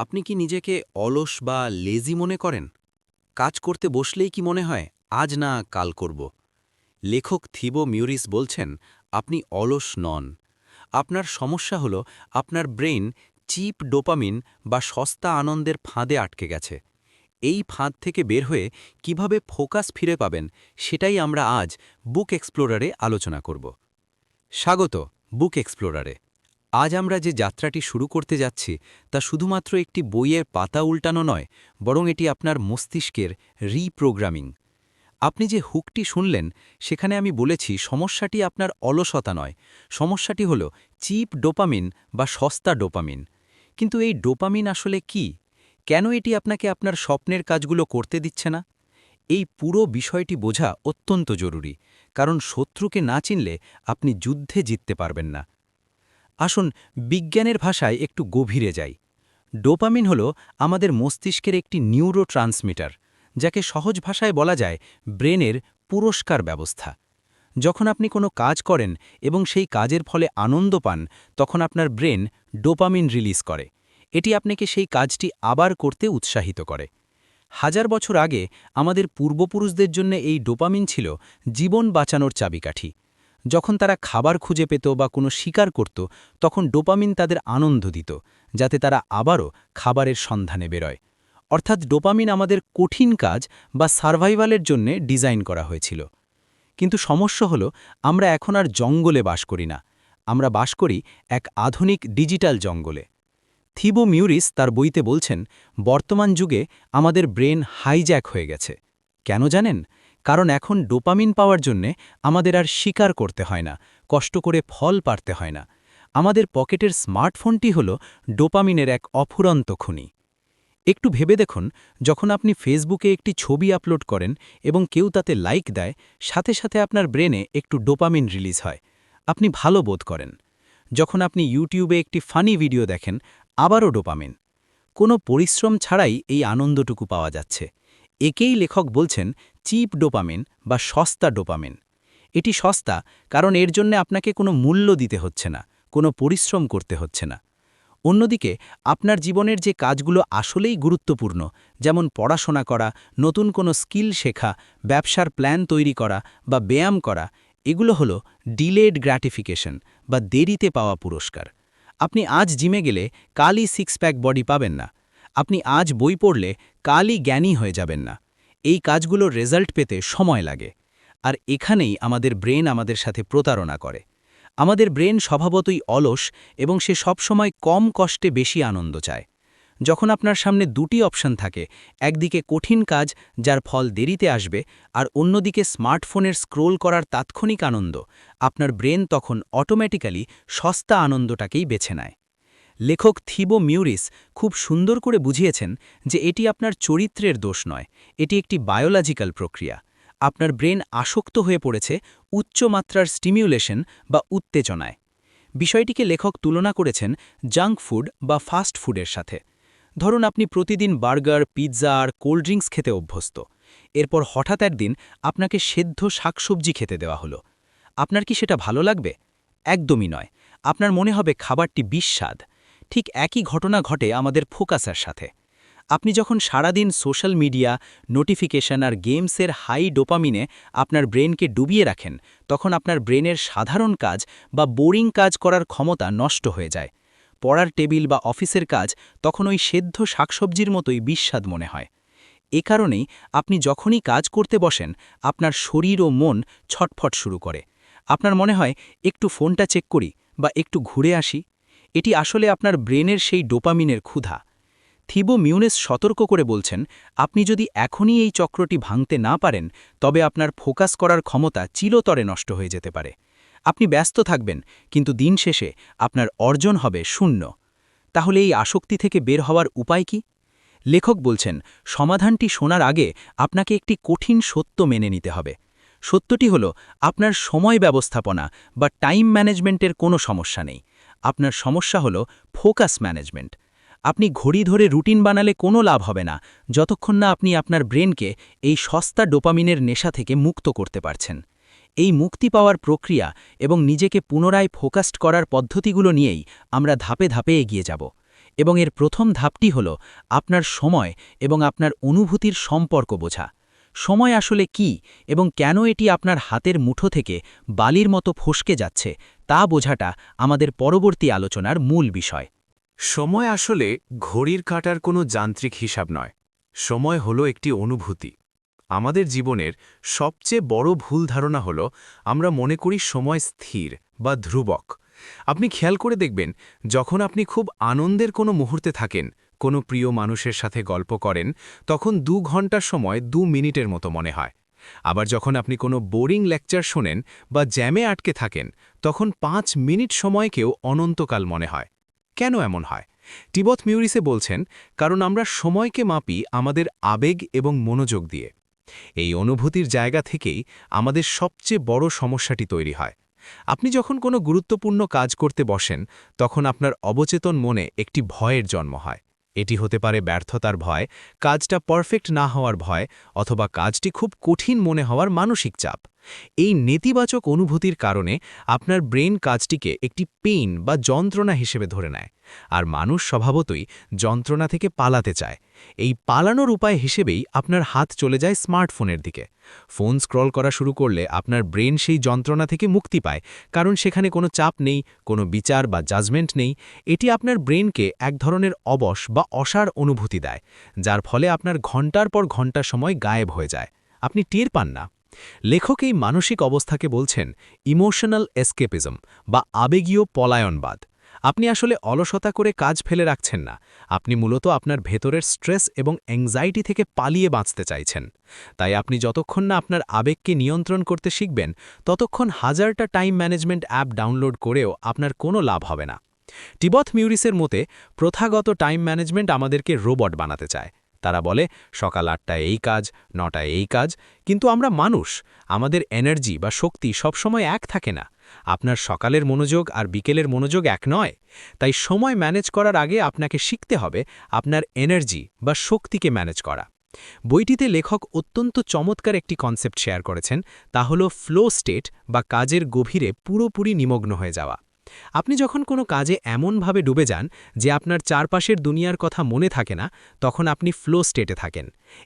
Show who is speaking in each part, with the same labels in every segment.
Speaker 1: আপনি কি নিজেকে অলস বা লেজি মনে করেন? কাজ করতে বসলেই কি মনে হয় আজ না কাল করব? লেখক থিবো মিউরিস বলছেন আপনি অলস নন। আপনার সমস্যা হল আপনার ব্রেইন চিপ ডোপামিন বা সস্তা আনন্দের ফাঁদে আটকে গেছে। এই ফাঁদ থেকে বের হয়ে কিভাবে ফোকাস ফিরে পাবেন সেটাই আমরা আজ বুক এক্সপ্লোরারে আলোচনা করব। স্বাগত বুক এক্সপ্লোরারে। আজ আমরা যে যাত্রাটি শুরু করতে যাচ্ছি তা শুধুমাত্র একটি বইয়ের পাতা উল্টানো নয়, বরং এটি আপনার মস্তিষ্কের রিপ্রোগ্রামিং। আপনি যে হুকটি শুনলেন সেখানে আমি বলেছি সমস্যাটি আপনার অলসতা নয়, সমস্যাটি হল চিপ ডোপামিন বা সস্তা ডোপামিন। কিন্তু এই ডোপামিন আসলে কি? কেন এটি আপনাকে আপনার স্বপ্নের কাজগুলো করতে দিচ্ছে না? এই পুরো বিষয়টি বোঝা অত্যন্ত জরুরি, কারণ শত্রুকে না চিনলে আপনি যুদ্ধে জিততে পারবেন না। আসুন বিজ্ঞানের ভাষায় একটু গভীরে যাই। ডোপামিন হল আমাদের মস্তিষ্কের একটি নিউরো ট্রান্সমিটার, যাকে সহজ ভাষায় বলা যায় ব্রেনের পুরস্কার ব্যবস্থা। যখন আপনি কোনো কাজ করেন এবং সেই কাজের ফলে আনন্দ পান, তখন আপনার ব্রেন ডোপামিন রিলিজ করে। এটি আপনাকে সেই কাজটি আবার করতে উৎসাহিত করে। হাজার বছর আগে আমাদের পূর্বপুরুষদের জন্য এই ডোপামিন ছিল জীবন বাঁচানোর চাবিকাঠি। যখন তারা খাবার খুঁজে পেত বা কোনো শিকার করত, তখন ডোপামিন তাদের আনন্দ দিত, যাতে তারা আবারও খাবারের সন্ধানে বেরোয়। অর্থাৎ ডোপামিন আমাদের কঠিন কাজ বা সার্ভাইভালের জন্য ডিজাইন করা হয়েছিল। কিন্তু সমস্যা হলো আমরা এখন আর জঙ্গলে বাস করি না, আমরা বাস করি এক আধুনিক ডিজিটাল জঙ্গলে। থিবো মিউরিস তার বইতে বলছেন বর্তমান যুগে আমাদের ব্রেন হাইজ্যাক হয়ে গেছে। কেন জানেন? কারণ এখন ডোপামিন পাওয়ার জন্যে আমাদের আর শিকার করতে হয় না, কষ্ট করে ফল পাড়তে হয় না। আমাদের পকেটের স্মার্টফোনটি হল ডোপামিনের এক অফুরন্ত খনি। একটু ভেবে দেখুন, যখন আপনি ফেসবুকে একটি ছবি আপলোড করেন এবং কেউ তাতে লাইক দেয়, সাথে সাথে আপনার ব্রেনে একটু ডোপামিন রিলিজ হয়, আপনি ভালো বোধ করেন। যখন আপনি ইউটিউবে একটি ফানি ভিডিও দেখেন, আবারও ডোপামিন। কোনো পরিশ্রম ছাড়াই এই আনন্দটুকু পাওয়া যাচ্ছে। একেই লেখক বলছেন চিপ ডোপামিন বা সস্তা ডোপামিন। এটি সস্তা কারণ এর জন্য আপনাকে কোনো মূল্য দিতে হচ্ছে না, কোনো পরিশ্রম করতে হচ্ছে না। অন্যদিকে আপনার জীবনের যে কাজগুলো আসলেই গুরুত্বপূর্ণ, যেমন পড়াশোনা করা, নতুন কোনো স্কিল শেখা, ব্যবসার প্ল্যান তৈরি করা বা ব্যায়াম করা, এগুলো হলো ডিলেড গ্র্যাটিফিকেশন বা দেরিতে পাওয়া পুরস্কার। আপনি আজ জিমে গেলে কালই সিক্স প্যাক বডি পাবেন না। আপনি আজ বই পড়লে কালই জ্ঞানী হয়ে যাবেন না। এই কাজগুলোর রেজাল্ট পেতে সময় লাগে। আর এখানেই আমাদের ব্রেন আমাদের সাথে প্রতারণা করে। আমাদের ব্রেন স্বভাবতই অলস এবং সে সবসময় কম কষ্টে বেশি আনন্দ চায়। যখন আপনার সামনে দুটি অপশন থাকে, একদিকে কঠিন কাজ যার ফল দেরিতে আসবে, আর অন্যদিকে স্মার্টফোনের স্ক্রোল করার তাৎক্ষণিক আনন্দ, আপনার ব্রেন তখন অটোমেটিক্যালি সস্তা আনন্দটাকেই বেছে নেয়। লেখক থিবো মিউরিস খুব সুন্দর করে বুঝিয়েছেন যে এটি আপনার চরিত্রের দোষ নয়, এটি একটি বায়োলজিক্যাল প্রক্রিয়া। আপনার ব্রেন আসক্ত হয়ে পড়েছে উচ্চমাত্রার স্টিমিউলেশন বা উত্তেজনায়। বিষয়টিকে লেখক তুলনা করেছেন জাঙ্ক ফুড বা ফাস্ট ফুডের সাথে। ধরুন আপনি প্রতিদিন বার্গার, পিৎজা আর কোল্ড ড্রিঙ্কস খেতে অভ্যস্ত। এরপর হঠাৎ একদিন আপনাকে সেদ্ধ শাকসবজি খেতে দেওয়া হলো। আপনার কি সেটা ভালো লাগবে? একদমই নয়। আপনার মনে হবে খাবারটি বিস্বাদ। ঠিক একই ঘটনা ঘটে আমাদের ফোকাসের সাথে। আপনি যখন সারাদিন সোশ্যাল মিডিয়া, নোটিফিকেশন আর গেমসের হাই ডোপামিনে আপনার ব্রেনকে ডুবিয়ে রাখেন, তখন আপনার ব্রেনের সাধারণ কাজ বা বোরিং কাজ করার ক্ষমতা নষ্ট হয়ে যায়। পড়ার টেবিল বা অফিসের কাজ তখন ওই সেদ্ধ শাকসবজির মতোই বিস্বাদ মনে হয়। এ কারণেই আপনি যখনই কাজ করতে বসেন, আপনার শরীর ও মন ছটফট শুরু করে। আপনার মনে হয় একটু ফোনটা চেক করি বা একটু ঘুরে আসি। এটি আসলে আপনার ব্রেনের সেই ডোপামিনের ক্ষুধা। থিবো মিউরিস সতর্ক করে বলছেন, আপনি যদি এখনই এই চক্রটি ভাঙতে না পারেন, তবে আপনার ফোকাস করার ক্ষমতা চিরতরে নষ্ট হয়ে যেতে পারে। আপনি ব্যস্ত থাকবেন, কিন্তু দিন শেষে আপনার অর্জন হবে শূন্য। তাহলে এই আসক্তি থেকে বের হওয়ার উপায় কি? লেখক বলছেন, সমাধানটি শোনার আগে আপনাকে একটি কঠিন সত্য মেনে নিতে হবে। সত্যটি হল আপনার সময় ব্যবস্থাপনা বা টাইম ম্যানেজমেন্টের কোনো সমস্যা নেই। আপনার সমস্যা হল ফোকাস ম্যানেজমেন্ট। আপনি ঘড়ি ধরে রুটিন বানালে কোনো লাভ হবে না, যতক্ষণ না আপনি আপনার ব্রেনকে এই সস্তা ডোপামিনের নেশা থেকে মুক্ত করতে পারছেন। এই মুক্তি পাওয়ার প্রক্রিয়া এবং নিজেকে পুনরায় ফোকাসড করার পদ্ধতিগুলো নিয়েই আমরা ধাপে ধাপে এগিয়ে যাব।
Speaker 2: এবং এর প্রথম ধাপটি হল আপনার সময় এবং আপনার অনুভূতির সম্পর্ক বোঝা। সময় আসলে কি এবং কেন এটি আপনার হাতের মুঠো থেকে বালির মতো ফসকে যাচ্ছে তা বোঝাটা আমাদের পরবর্তী আলোচনার মূল বিষয়।
Speaker 3: সময় আসলে ঘড়ির কাঁটার কোনো যান্ত্রিক হিসাব নয়। সময় হলো একটি অনুভূতি। আমাদের জীবনের সবচেয়ে বড় ভুল ধারণা হলো আমরা মনে করি সময় স্থির বা ধ্রুবক। আপনি খেয়াল করে দেখবেন, যখন আপনি খুব আনন্দের কোনো মুহূর্তে থাকেন, কোনো প্রিয় মানুষের সাথে গল্প করেন, তখন 2 ঘন্টার সময় 2 মিনিটের মতো মনে হয়। আবার যখন আপনি কোনো বোরিং লেকচার শোনেন বা জ্যামে আটকে থাকেন, তখন 5 মিনিট সময়কেও অনন্তকাল মনে হয়। কেন এমন হয়? টিবথ মিউরিসে বলছেন, কারণ আমরা সময়কে মাপি আমাদের আবেগ এবং মনোযোগ দিয়ে। এই অনুভূতির জায়গা থেকেই আমাদের সবচেয়ে বড় সমস্যাটি তৈরি হয়। আপনি যখন কোনো গুরুত্বপূর্ণ কাজ করতে বসেন, তখন আপনার অবচেতন মনে একটি ভয়ের জন্ম হয়। এটি হতে পারে ব্যর্থতার ভয়, কাজটা পারফেক্ট না হওয়ার ভয়, অথবা কাজটি খুব কঠিন মনে হওয়ার মানসিক চাপ। এই নেতিবাচক অনুভূতির কারণে আপনার ব্রেন কাজটিকে একটি পেইন বা যন্ত্রণা হিসেবে ধরে নেয়, আর মানুষ স্বভাবতই যন্ত্রণা থেকে পালাতে চায়। এই পালানোর উপায় হিসেবেই আপনার হাত চলে যায় স্মার্টফোনের দিকে। ফোন স্ক্রল করা শুরু করলে আপনার ব্রেন সেই যন্ত্রণা থেকে মুক্তি পায়, কারণ সেখানে কোনো চাপ নেই, কোনো বিচার বা জাজমেন্ট নেই। এটি আপনার ব্রেনকে এক ধরনের অবশ বা অসার অনুভূতি দেয়, যার ফলে আপনার ঘন্টার পর ঘন্টা সময় গায়েব হয়ে যায়, আপনি টের পান না। লেখক এই মানসিক অবস্থাকে বলছেন ইমোশনাল এসকেপিজম বা আবেগীয় পলায়নবাদ। আপনি আসলে অলসতা করে কাজ ফেলে রাখছেন না, আপনি মূলত আপনার ভেতরের স্ট্রেস এবং অ্যাংজাইটি থেকে পালিয়ে বাঁচতে চাইছেন। তাই আপনি যতক্ষণ না আপনার আবেগকে নিয়ন্ত্রণ করতে শিখবেন, ততক্ষণ হাজারটা টাইম ম্যানেজমেন্ট অ্যাপ ডাউনলোড করেও আপনার কোনো লাভ হবে না। টিবথ মিউরিসের মতে প্রথাগত টাইম ম্যানেজমেন্ট আমাদেরকে রোবট বানাতে চায়। তারা বলে সকাল 8টায় এই কাজ, 9টায় এই কাজ, কিন্তু আমরা মানুষ, আমাদের এনার্জি বা শক্তি সবসময় এক থাকে না। আপনার সকালের মনোযোগ আর বিকেলের মনোযোগ এক নয়। তাই সময় ম্যানেজ করার আগে আপনাকে শিখতে হবে আপনার এনার্জি বা শক্তিকে ম্যানেজ করা। বইটিতে লেখক অত্যন্ত চমৎকার একটি কনসেপ্ট শেয়ার করেছেন, তা হলো ফ্লো স্টেট বা কাজের গভীরে পুরোপুরি নিমগ্ন হয়ে যাওয়া। আপনি যখন কোনো কাজে এমনভাবে ডুবে যান যে আপনার চারপাশের দুনিয়ার কথা মনে থাকে না, তখন আপনি ফ্লো স্টেটে থাকেন।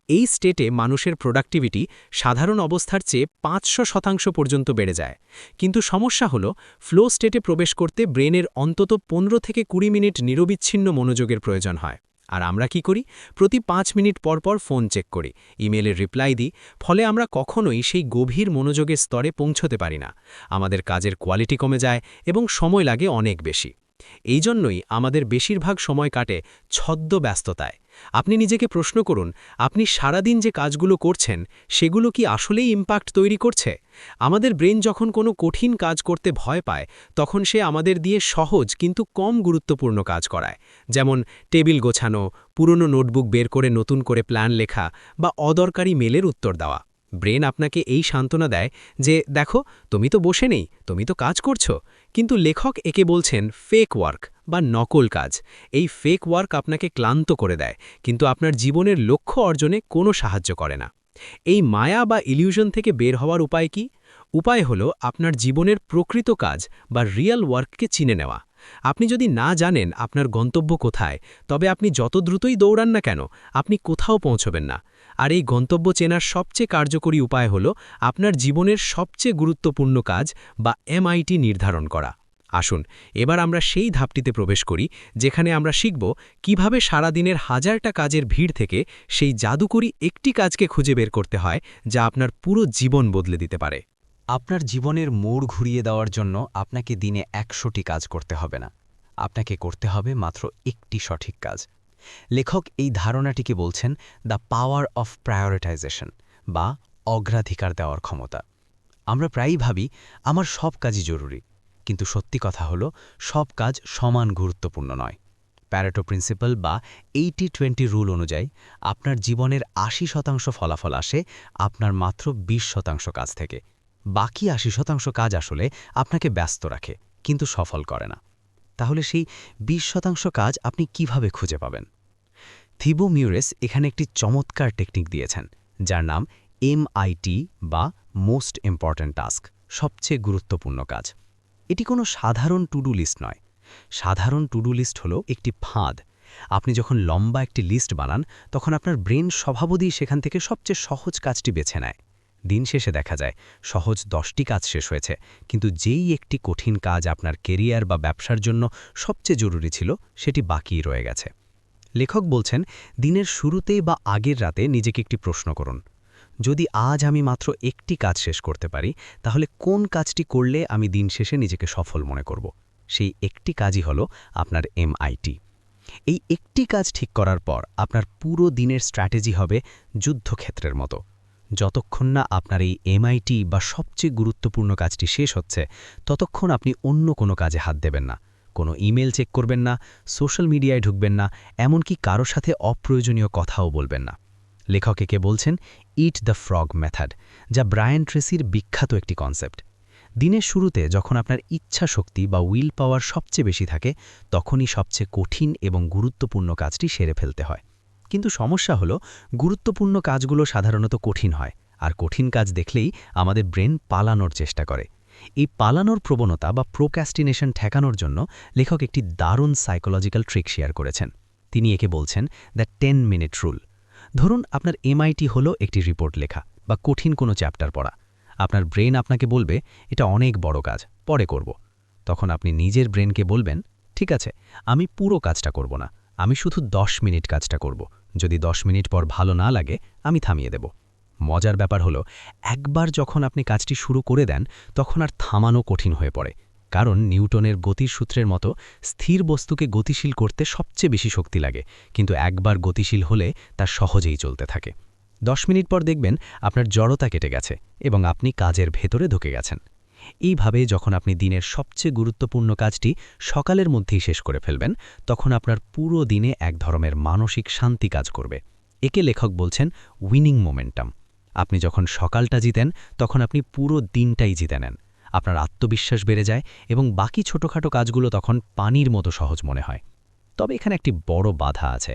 Speaker 3: এই স্টেটে মানুষের প্রোডাক্টিভিটি সাধারণ অবস্থার চেয়ে 500% পর্যন্ত বেড়ে যায়। কিন্তু সমস্যা হলো, ফ্লো স্টেটে প্রবেশ করতে ব্রেনের অন্তত 15 থেকে 20 মিনিট নিরবিচ্ছিন্ন মনোযোগের প্রয়োজন হয়। আর আমরা কি করি? প্রতি 5 মিনিট পর পর ফোন চেক করি, ইমেলের রিপ্লাই দিই, ফলে আমরা কখনোই সেই গভীর মনোযোগের স্তরে পৌঁছতে পারি না। আমাদের কাজের কোয়ালিটি কমে যায় এবং সময় লাগে অনেক বেশি। এই জন্যই আমাদের বেশিরভাগ সময় কাটে ছদ্ম ব্যস্ততায়। আপনি নিজেকে প্রশ্ন করুন, আপনি সারাদিন যে কাজগুলো করছেন সেগুলো কি আসলেই ইম্প্যাক্ট তৈরি করছে? আমাদের ব্রেন যখন কোনো কঠিন কাজ করতে ভয় পায়, তখন সে আমাদের দিয়ে সহজ কিন্তু কম গুরুত্বপূর্ণ কাজ করায়, যেমন টেবিল গোছানো, পুরনো নোটবুক বের করে নতুন করে প্ল্যান লেখা বা অদরকারি মেলের উত্তর দেওয়া। ব্রেন আপনাকে এই সান্ত্বনা দেয় যে দেখো, তুমি তো বসে নেই, তুমি তো কাজ করছো। কিন্তু লেখক একে বলছেন ফেক ওয়ার্ক বা নকল কাজ। এই ফেক ওয়ার্ক আপনাকে ক্লান্ত করে দেয়, কিন্তু আপনার জীবনের লক্ষ্য অর্জনে কোনো সাহায্য করে না। এই মায়া বা ইলিউশন থেকে বের হওয়ার উপায় কি? উপায় হলো আপনার জীবনের প্রকৃত কাজ বা রিয়েল ওয়ার্ককে চিনে নেওয়া। আপনি যদি না জানেন আপনার গন্তব্য কোথায়, তবে আপনি যত দ্রুতই দৌড়ান না কেন, আপনি কোথাও পৌঁছবেন না। আর এই গন্তব্য চেনার সবচেয়ে কার্যকরী উপায় হলো আপনার জীবনের সবচেয়ে গুরুত্বপূর্ণ কাজ বা এমআইটি নির্ধারণ করা। আসুন এবার আমরা সেই ধাপটিতে প্রবেশ করি, যেখানে আমরা শিখব কিভাবে সারাদিনের হাজারটা কাজের ভিড় থেকে সেই জাদুকরী একটি কাজকে খুঁজে বের করতে হয়, যা আপনার পুরো জীবন বদলে দিতে পারে।
Speaker 1: আপনার জীবনের মোড় ঘুরিয়ে দেওয়ার জন্য আপনাকে দিনে 100টি কাজ করতে হবে না, আপনাকে করতে হবে মাত্র একটি সঠিক কাজ। লেখক এই ধারণাটিকে বলছেন দ্য পাওয়ার অফ প্রায়োরিটাইজেশন বা অগ্রাধিকার দেওয়ার ক্ষমতা। আমরা প্রায়ই ভাবি আমার সব কাজই জরুরি, কিন্তু সত্যি কথা হলো সব কাজ সমান গুরুত্বপূর্ণ নয়। প্যারেটো প্রিন্সিপাল বা 80-20 রুল অনুযায়ী আপনার জীবনের 80% ফলাফল আসে আপনার মাত্র 20% কাজ থেকে। বাকি 80% কাজ আসলে আপনাকে ব্যস্ত রাখে, কিন্তু সফল করে না। তাহলে সেই 20% কাজ আপনি কিভাবে খুঁজে পাবেন? থিবো মিউরিস এখানে একটি চমৎকার টেকনিক দিয়েছেন, যার নাম এমআইটি বা মোস্ট ইম্পর্ট্যান্ট টাস্ক, সবচেয়ে গুরুত্বপূর্ণ কাজ। এটি কোনো সাধারণ টু ডু লিস্ট নয়। সাধারণ টু ডু লিস্ট হলো একটি ফাঁদ।
Speaker 4: আপনি যখন লম্বা একটি লিস্ট বানান তখন আপনার ব্রেন স্বভাবতই সেখান থেকে সবচেয়ে সহজ কাজটি বেছে নেয়। দিন শেষে দেখা যায় সহজ 10টি কাজ শেষ হয়েছে, কিন্তু যেই একটি কঠিন কাজ আপনার কেরিয়ার বা ব্যবসার জন্য সবচেয়ে জরুরি ছিল সেটি বাকিই রয়ে গেছে। লেখক বলছেন, দিনের শুরুতেই বা আগের রাতে নিজেকে একটি প্রশ্ন করুন, যদি আজ আমি মাত্র একটি কাজ শেষ করতে পারি তাহলে কোন কাজটি করলে আমি দিন শেষে নিজেকে সফল মনে করব। সেই একটি কাজই হলো আপনার MIT। এই একটি কাজ ঠিক করার পর আপনার পুরো দিনের স্ট্র্যাটেজি হবে যুদ্ধক্ষেত্রের মতো। যতক্ষণ না আপনার এই MIT বা সবচেয়ে গুরুত্বপূর্ণ কাজটি শেষ হচ্ছে, ততক্ষণ আপনি অন্য কোনো কাজে হাত দেবেন না, কোনো ইমেল চেক করবেন না, সোশ্যাল মিডিয়ায় ঢুকবেন না, এমনকি কারো সাথে অপ্রয়োজনীয় কথাও বলবেন না। লেখক একে বলছেন ইট দ্য ফ্রগ মেথড, যা ব্রায়ান ট্রেসির বিখ্যাত একটি কনসেপ্ট। দিনের শুরুতে যখন আপনার ইচ্ছা শক্তি বা উইল পাওয়ার সবচেয়ে বেশি থাকে, তখনই সবচেয়ে কঠিন এবং গুরুত্বপূর্ণ কাজটি সেরে ফেলতে হয়। কিন্তু সমস্যা হলো, গুরুত্বপূর্ণ কাজগুলো সাধারণত কঠিন হয়, আর কঠিন কাজ দেখলেই আমাদের ব্রেন পালানোর চেষ্টা করে। এই পালানোর প্রবণতা বা প্রোক্রাস্টিনেশন ঠেকানোর জন্য লেখক একটি দারুণ সাইকোলজিক্যাল ট্রিক শেয়ার করেছেন। তিনি একে বলছেন দ্য 10-মিনিট রুল। ধরুন আপনার MIT হলো একটি রিপোর্ট লেখা বা কঠিন কোনো চ্যাপ্টার পড়া। আপনার ব্রেন আপনাকে বলবে, এটা অনেক বড় কাজ, পরে করব। তখন আপনি নিজের ব্রেনকে বলবেন, ঠিক আছে, আমি পুরো কাজটা করব না, আমি শুধু 10 মিনিট কাজটা করব। যদি 10 মিনিট পর ভালো না লাগে, আমি থামিয়ে দেব। মজার ব্যাপার হলো, একবার যখন আপনি কাজটি শুরু করে দেন, তখন আর থামানো কঠিন হয়ে পড়ে। কারণ নিউটনের গতির সূত্রের মতো স্থির বস্তুকে গতিশীল করতে সবচেয়ে বেশি শক্তি লাগে, কিন্তু একবার গতিশীল হলে তা সহজেই চলতে থাকে। 10 মিনিট পর দেখবেন আপনার জড়তা কেটে গেছে এবং আপনি কাজের ভেতরে ঢুকে গেছেন। এইভাবে যখন আপনি দিনের সবচেয়ে গুরুত্বপূর্ণ কাজটি সকালের মধ্যেই শেষ করে ফেলবেন, তখন আপনার পুরো দিনে এক ধরনের মানসিক শান্তি কাজ করবে। একে লেখক বলছেন উইনিং মোমেন্টাম। আপনি যখন সকালটা জিতেন, তখন আপনি পুরো দিনটাই জিতে নেন। আপনার আত্মবিশ্বাস বেড়ে যায় এবং বাকি ছোটখাটো কাজগুলো তখন পানির মতো সহজ মনে হয়। তবে এখানে একটি বড় বাধা আছে।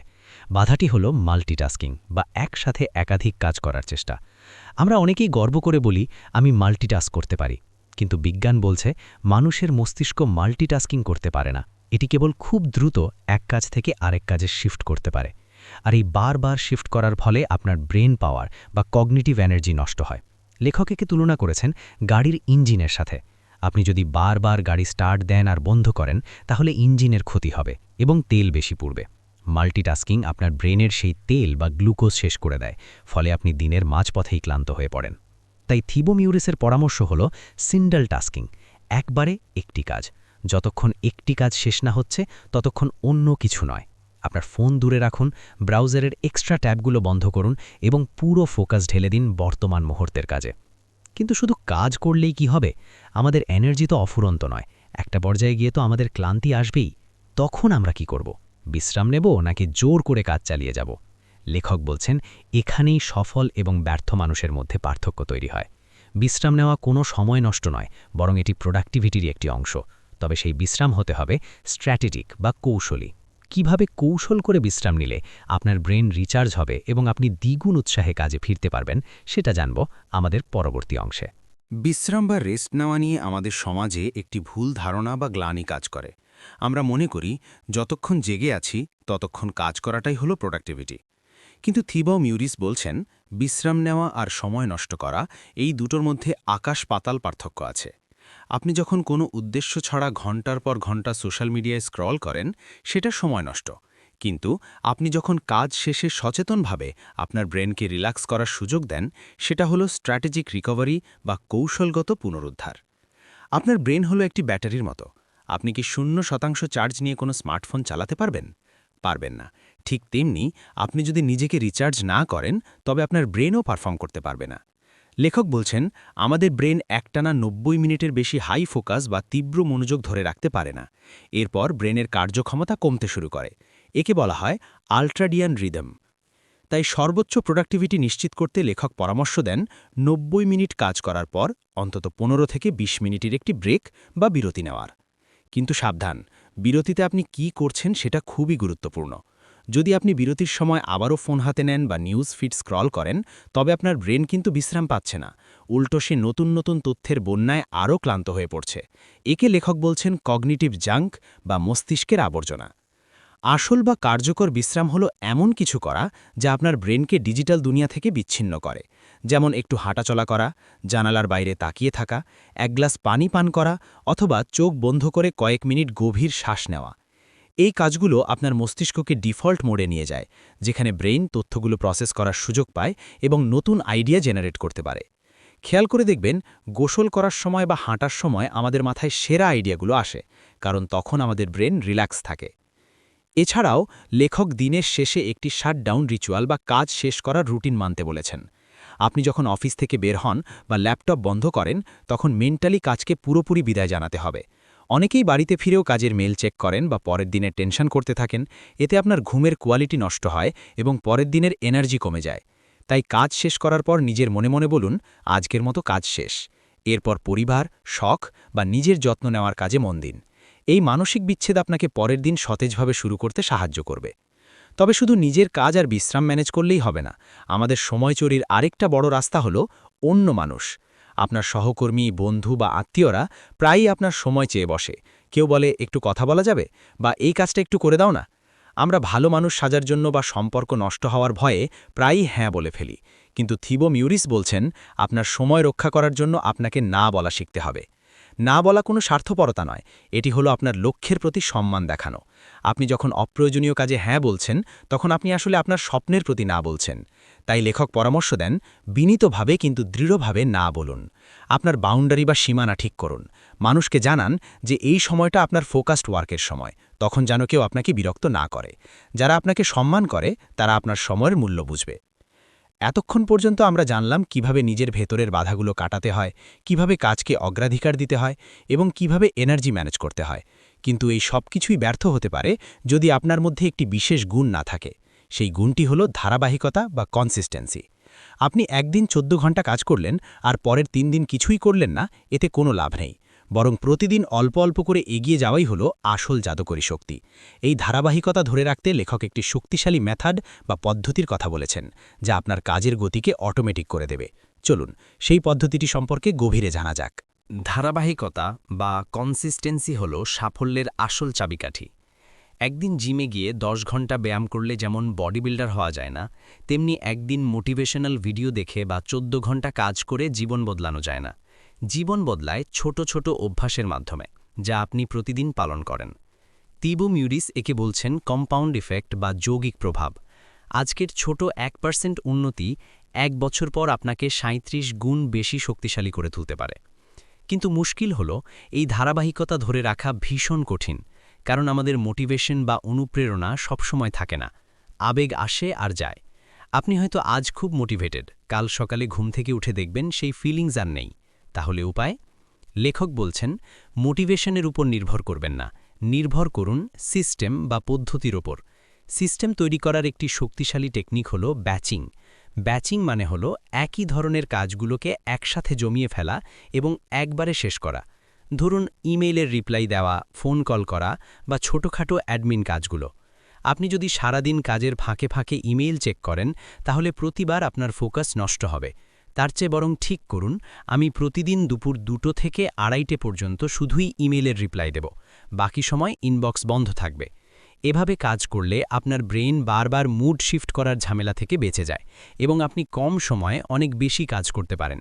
Speaker 4: বাধাটি হলো মাল্টিটাস্কিং বা একসাথে একাধিক কাজ করার চেষ্টা। আমরা অনেকেই গর্ব করে বলি, আমি মাল্টিটাস্ক করতে পারি। কিন্তু বিজ্ঞান বলছে মানুষের মস্তিষ্ক মাল্টিটাস্কিং করতে পারে না। এটি কেবল খুব দ্রুত এক কাজ থেকে আরেক কাজে শিফট করতে পারে। আর এই বারবার শিফট করার ফলে আপনার ব্রেন পাওয়ার বা কগনিটিভ এনার্জি নষ্ট হয়। লেখক একে তুলনা করেছেন গাড়ির ইঞ্জিনের সাথে। আপনি যদি বারবার গাড়ি স্টার্ট দেন আর বন্ধ করেন, তাহলে ইঞ্জিনের ক্ষতি হবে এবং তেল বেশি পুড়বে। মাল্টিটাস্কিং আপনার ব্রেনের সেই তেল বা গ্লুকোজ শেষ করে দেয়, ফলে আপনি দিনের মাঝপথেই ক্লান্ত হয়ে পড়েন। তাই থিবো মিউরিসের পরামর্শ হল সিঙ্গল টাস্কিং, একবারে একটি কাজ। যতক্ষণ একটি কাজ শেষ না হচ্ছে, ততক্ষণ অন্য কিছু নয়। আপনার ফোন দূরে রাখুন, ব্রাউজারের এক্সট্রা ট্যাবগুলো বন্ধ করুন এবং পুরো ফোকাস ঢেলে দিন বর্তমান মুহূর্তের কাজে। কিন্তু শুধু কাজ করলেই কি হবে? আমাদের এনার্জি তো অফুরন্ত নয়। একটা পর্যায়ে গিয়ে তো আমাদের ক্লান্তি আসবেই। তখন আমরা কি করব? বিশ্রাম নেব নাকি জোর করে কাজ চালিয়ে যাব? লেখক বলছেন, এখানেই সফল এবং ব্যর্থ মানুষের মধ্যে পার্থক্য তৈরি হয়। বিশ্রাম নেওয়া কোনো সময় নষ্ট নয়, বরং এটি প্রোডাক্টিভিটির একটি অংশ। তবে সেই বিশ্রাম হতে হবে স্ট্র্যাটেজিক বা কৌশলী। কিভাবে কৌশল করে বিশ্রাম নিলে আপনার ব্রেন রিচার্জ হবে এবং আপনি দ্বিগুণ উৎসাহে কাজে ফিরতে পারবেন, সেটা জানব আমাদের পরবর্তী অংশে।
Speaker 5: বিশ্রাম বা রেস্ট নেওয়া নিয়ে আমাদের সমাজে একটি ভুল ধারণা বা গ্লানি কাজ করে। আমরা মনে করি যতক্ষণ জেগে আছি ততক্ষণ কাজ করাটাই হলো প্রোডাক্টিভিটি। কিন্তু থিবো মিউরিস বলছেন, বিশ্রাম নেওয়া আর সময় নষ্ট করা, এই দুটোর মধ্যে আকাশ পাতাল পার্থক্য আছে। আপনি যখন কোনো উদ্দেশ্য ছাড়া ঘন্টার পর ঘন্টা সোশ্যাল মিডিয়ায় স্ক্রল করেন, সেটা সময় নষ্ট। কিন্তু আপনি যখন কাজ শেষে সচেতনভাবে আপনার ব্রেনকে রিল্যাক্স করার সুযোগ দেন, সেটা হলো স্ট্র্যাটেজিক রিকভারি বা কৌশলগত পুনরুদ্ধার। আপনার ব্রেন হলো একটি ব্যাটারির মতো। আপনি কি 0% চার্জ নিয়ে কোনো স্মার্টফোন চালাতে পারবেন? পারবেন না। ঠিক তেমনি আপনি যদি নিজেকে রিচার্জ না করেন, তবে আপনার ব্রেনও পারফর্ম করতে পারবে না। লেখক বলছেন, আমাদের ব্রেন একটানা 90 মিনিটের বেশি হাই ফোকাস বা তীব্র মনোযোগ ধরে রাখতে পারে না। এরপর ব্রেনের কার্যক্ষমতা কমতে শুরু করে। একে বলা হয় আল্ট্রাডিয়ান রিদম। তাই সর্বোচ্চ প্রোডাক্টিভিটি নিশ্চিত করতে লেখক পরামর্শ দেন 90 মিনিট কাজ করার পর অন্তত 15 থেকে 20 মিনিটের একটি ব্রেক বা বিরতি নেওয়ার। কিন্তু সাবধান, বিরতিতে আপনি কি করছেন সেটা খুবই গুরুত্বপূর্ণ। যদি আপনি বিরতির সময় আবারও ফোন হাতে নেন বা নিউজ ফিড স্ক্রল করেন, তবে আপনার ব্রেন কিন্তু বিশ্রাম পাচ্ছে না, উল্টো সে নতুন নতুন তথ্যের বন্যায় আরও ক্লান্ত হয়ে পড়ছে। একে লেখক বলছেন কগনিটিভ জাঙ্ক বা মস্তিষ্কের আবর্জনা। আসল বা কার্যকর বিশ্রাম হলো এমন কিছু করা যা আপনার ব্রেনকে ডিজিটাল দুনিয়া থেকে বিচ্ছিন্ন করে, যেমন একটু হাঁটাচলা করা, জানালার বাইরে তাকিয়ে থাকা, এক গ্লাস পানি পান করা অথবা চোখ বন্ধ করে কয়েক মিনিট গভীর শ্বাস নেওয়া। এই কাজগুলো আপনার মস্তিষ্ককে ডিফল্ট মোডে নিয়ে যায়, যেখানে ব্রেইন তথ্যগুলো প্রসেস করার সুযোগ পায় এবং নতুন আইডিয়া জেনারেট করতে পারে। খেয়াল করে দেখবেন, গোসল করার সময় বা হাঁটার সময় আমাদের মাথায় সেরা আইডিয়াগুলো আসে, কারণ তখন আমাদের ব্রেন রিল্যাক্স থাকে। এছাড়াও লেখক দিনের শেষে একটি শাটডাউন রিচুয়াল বা কাজ শেষ করার রুটিন মানতে বলেছেন। আপনি যখন অফিস থেকে বের হন বা ল্যাপটপ বন্ধ করেন, তখন মেন্টালি কাজকে পুরোপুরি বিদায় জানাতে হবে। অনেকেই বাড়িতে ফিরেও কাজের মেল চেক করেন বা পরের দিনের টেনশন করতে থাকেন। এতে আপনার ঘুমের কোয়ালিটি নষ্ট হয় এবং পরের দিনের এনার্জি কমে যায়। তাই কাজ শেষ করার পর নিজের মনে মনে বলুন, আজকের মতো কাজ শেষ। এরপর পরিবার, শখ বা নিজের যত্ন নেওয়ার কাজে মন দিন। এই মানসিক বিচ্ছেদ আপনাকে পরের দিন সতেজভাবে শুরু করতে সাহায্য করবে। তবে শুধু নিজের কাজ আর বিশ্রাম ম্যানেজ করলেই হবে না। আমাদের সময় চুরির আরেকটা বড় রাস্তা হলো অন্য মানুষ। আপনার সহকর্মী, বন্ধু বা আত্মীয়রা প্রায়ই আপনার সময় চেয়ে বসে। কেউ বলে, একটু কথা বলা যাবে, বা এই কাজটা একটু করে দাও না। আমরা ভালো মানুষ সাজার জন্য বা সম্পর্ক নষ্ট হওয়ার ভয়ে প্রায়ই হ্যাঁ বলে ফেলি। কিন্তু থিবো মিউরিস বলছেন, আপনার সময় রক্ষা করার জন্য আপনাকে না বলা শিখতে হবে। না বলা কোনো স্বার্থপরতা নয়, এটি হলো আপনার লক্ষ্যের প্রতি সম্মান দেখানো। আপনি যখন অপ্রয়োজনীয় কাজে হ্যাঁ বলছেন, তখন আপনি আসলে আপনার স্বপ্নের প্রতি না বলছেন। তাই লেখক পরামর্শ দেন, বিনীতভাবে কিন্তু দৃঢ়ভাবে না বলুন। আপনার বাউন্ডারি বা সীমানা ঠিক করুন। মানুষকে জানান যে এই সময়টা আপনার ফোকাসড ওয়ার্কের সময়, তখন যেন কেউ আপনাকে বিরক্ত না করে। যারা আপনাকে সম্মান করে তারা আপনার সময়ের মূল্য বুঝবে। এতক্ষণ পর্যন্ত আমরা জানলাম কিভাবে নিজের ভেতরের বাধাগুলো কাটাতে হয়, কিভাবে কাজকে অগ্রাধিকার দিতে হয় এবং কিভাবে এনার্জি ম্যানেজ করতে হয়। কিন্তু এই সব কিছুই ব্যর্থ হতে পারে যদি আপনার মধ্যে একটি বিশেষ গুণ না থাকে। সেই গুণটি হলো ধারাবাহিকতা বা কনসিস্টেন্সি। আপনি একদিন 14 ঘন্টা কাজ করলেন আর পরের 3 দিন কিছুই করলেন না, এতে কোনো লাভ নেই। বরং প্রতিদিন অল্প অল্প করে এগিয়ে যাওয়াই হলো আসল জাদুকরী শক্তি। এই ধারাবাহিকতা ধরে রাখতে লেখক একটি শক্তিশালী মেথড বা পদ্ধতির কথা বলেছেন, যা আপনার কাজের গতিকে অটোমেটিক করে দেবে। চলুন সেই পদ্ধতিটি সম্পর্কে গভীরে জানা যাক।
Speaker 6: ধারাবাহিকতা বা কনসিস্টেন্সি হল সাফল্যের আসল চাবিকাঠি। একদিন জিমে গিয়ে 10 ঘন্টা ব্যায়াম করলে যেমন বডি বিল্ডার হওয়া যায় না, তেমনি একদিন মোটিভেশনাল ভিডিও দেখে বা 14 ঘন্টা কাজ করে জীবন বদলানো যায় না। জীবন বদলায় ছোট ছোট অভ্যাসের মাধ্যমে, যা আপনি প্রতিদিন পালন করেন। থিবো মিউরিস একে বলছেন কম্পাউন্ড ইফেক্ট বা যৌগিক প্রভাব। আজকের ছোট 1% উন্নতি 1 বছর পর আপনাকে 37 গুণ বেশি শক্তিশালী করে তুলতে পারে। কিন্তু মুশকিল হলো, এই ধারাবাহিকতা ধরে রাখা ভীষণ কঠিন, কারণ আমাদের মোটিভেশন বা অনুপ্রেরণা সবসময় থাকে না। আবেগ আসে আর যায়। আপনি হয়তো আজ খুব মোটিভেটেড, কাল সকালে ঘুম থেকে উঠে দেখবেন সেই ফিলিংস আর নেই। তাহলে উপায়? লেখক বলছেন, মোটিভেশনের উপর নির্ভর করবেন না, নির্ভর করুন সিস্টেম বা পদ্ধতির ওপর। সিস্টেম তৈরি করার একটি শক্তিশালী টেকনিক হলো ব্যাচিং। ব্যাচিং মানে হলো একই ধরনের কাজগুলোকে একসাথে জমিয়ে ফেলা এবং একবারে শেষ করা। ধরুন ইমেইলের রিপ্লাই দেওয়া, ফোন কল করা বা ছোটখাটো অ্যাডমিন কাজগুলো। আপনি যদি সারাদিন কাজের ফাঁকে ফাঁকে ইমেইল চেক করেন, তাহলে প্রতিবার আপনার ফোকাস নষ্ট হবে। তার চেয়ে বরং ঠিক করুন, আমি প্রতিদিন দুপুর 2টো থেকে 2:30 পর্যন্ত শুধুই ইমেইলের রিপ্লাই দেব, বাকি সময় ইনবক্স বন্ধ থাকবে। এভাবে কাজ করলে আপনার ব্রেন বারবার মুড শিফট করার ঝামেলা থেকে বেঁচে যায় এবং আপনি কম সময়ে অনেক বেশি কাজ করতে পারেন।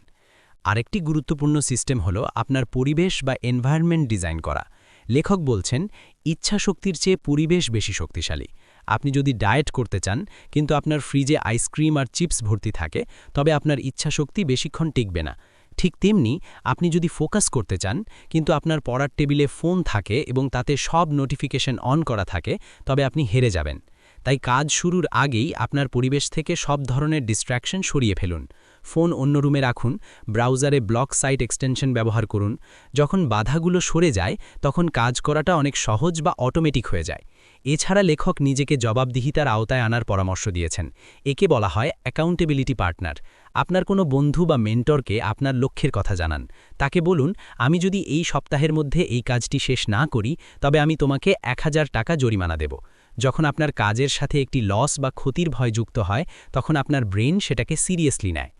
Speaker 6: আরেকটি গুরুত্বপূর্ণ সিস্টেম হলো আপনার পরিবেশ বা এনভায়রনমেন্ট ডিজাইন করা। লেখক বলছেন, ইচ্ছাশক্তির চেয়ে পরিবেশ বেশি শক্তিশালী। আপনি যদি ডায়েট করতে চান কিন্তু আপনার ফ্রিজে আইসক্রিম আর চিপস ভর্তি থাকে, তবে আপনার ইচ্ছাশক্তি বেশিক্ষণ টিকবে না। ঠিক তেমনি আপনি যদি ফোকাস করতে চান কিন্তু আপনার পড়ার টেবিলে ফোন থাকে এবং তাতে সব নোটিফিকেশন অন করা থাকে, তবে আপনি হেরে যাবেন। তাই কাজ শুরুর আগেই আপনার পরিবেশ থেকে সব ধরনের ডিস্ট্র্যাকশন সরিয়ে ফেলুন। ফোন অন্য রুমে রাখুন, ব্রাউজারে ব্লক সাইট এক্সটেনশন ব্যবহার করুন। যখন বাধাগুলো সরে যায়, তখন কাজ করাটা অনেক সহজ বা অটোমেটিক হয়ে যায়। এছাড়া লেখক নিজেকে জবাবদিহিতার আওতায় আনার পরামর্শ দিয়েছেন। একে বলা হয় অ্যাকাউন্টেবিলিটি পার্টনার। আপনার কোনো বন্ধু বা মেন্টরকে আপনার লক্ষ্যের কথা জানান। তাকে বলুন, আমি যদি এই সপ্তাহের মধ্যে এই কাজটি শেষ না করি, তবে আমি তোমাকে 1000 টাকা জরিমানা দেব। যখন আপনার কাজের সাথে একটি লস বা ক্ষতির ভয় যুক্ত হয়, তখন আপনার ব্রেন সেটাকে সিরিয়াসলি নেয়।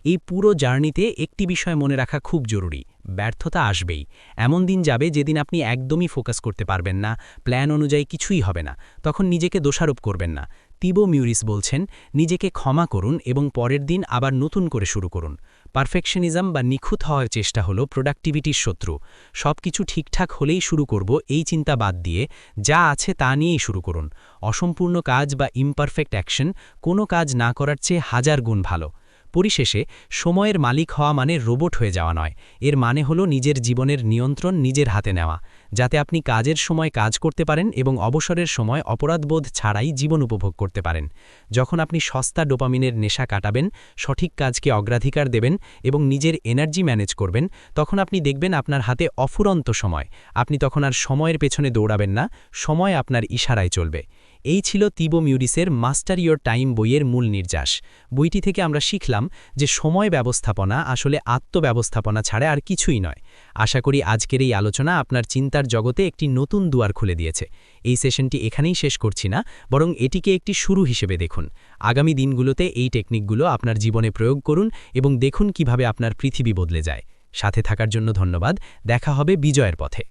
Speaker 6: এই পুরো জার্নিতে একটি বিষয় মনে রাখা খুব জরুরি,
Speaker 2: ব্যর্থতা আসবেই। এমন দিন যাবে যেদিন আপনি একদমই ফোকাস করতে পারবেন না, প্ল্যান অনুযায়ী কিছুই হবে না। তখন নিজেকে দোষারোপ করবেন না। তিবো মিউরিস বলছেন, নিজেকে ক্ষমা করুন এবং পরের দিন আবার নতুন করে শুরু করুন। পারফেকশনিজম বা নিখুঁত হওয়ার চেষ্টা হলো প্রোডাক্টিভিটির শত্রু। সবকিছু ঠিকঠাক হলেই শুরু করব এই চিন্তা বাদ দিয়ে যা আছে তা নিয়েই শুরু করুন। অসম্পূর্ণ কাজ বা ইমপারফেক্ট অ্যাকশন কোনো কাজ না করার চেয়ে হাজার গুণ ভালো। পরিশেষে সময়ের মালিক হওয়া মানে রোবট হয়ে যাওয়া নয়, এর মানে হলো নিজের জীবনের নিয়ন্ত্রণ নিজের হাতে নেওয়া, যাতে আপনি কাজের সময় কাজ করতে পারেন এবং অবসরের সময় অপরাধবোধ ছাড়াই জীবন উপভোগ করতে পারেন। যখন আপনি সস্তা ডোপামিনের নেশা কাটাবেন, সঠিক কাজকে অগ্রাধিকার দেবেন এবং নিজের এনার্জি ম্যানেজ করবেন, তখন আপনি দেখবেন আপনার হাতে অফুরন্ত সময়। আপনি তখন আর সময়ের পেছনে দৌড়াবেন না, সময় আপনার ইশারায় চলবে। এই ছিল তিবো মিউরিসের মাস্টার ইয়োর টাইম বইয়ের মূল নির্যাস। বইটি থেকে আমরা শিখলাম যে সময় ব্যবস্থাপনা আসলে আত্মব্যবস্থাপনা ছাড়া আর কিছুই নয়। আশা করি আজকের এই আলোচনা আপনার চিন্তার জগতে একটি নতুন দুয়ার খুলে দিয়েছে। এই সেশনটি এখানেই শেষ করছি না, বরং এটিকে একটি শুরু হিসেবে দেখুন। আগামী দিনগুলোতে এই টেকনিকগুলো আপনার জীবনে প্রয়োগ করুন এবং দেখুন কিভাবে আপনার পৃথিবী বদলে যায়। সাথে থাকার জন্য ধন্যবাদ। দেখা হবে বিজয়ের পথে।